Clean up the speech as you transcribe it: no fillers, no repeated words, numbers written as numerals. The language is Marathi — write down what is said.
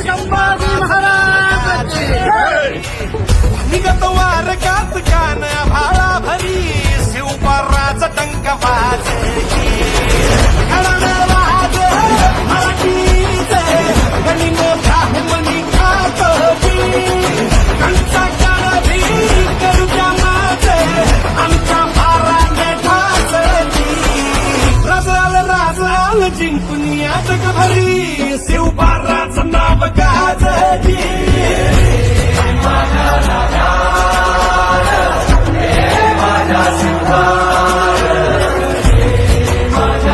संभाजी महाराज निगत वार कात कान भाळा भरी शिवपाराच टंक वाजकी मराठीचे गणी मोठा मनी खातोजी कंचा काळी करुच्या माझे आमच्या भाराने ठासली राज आल जिंकून या जग भरी शिवपाराचं नाव गाजली माझा सिंहा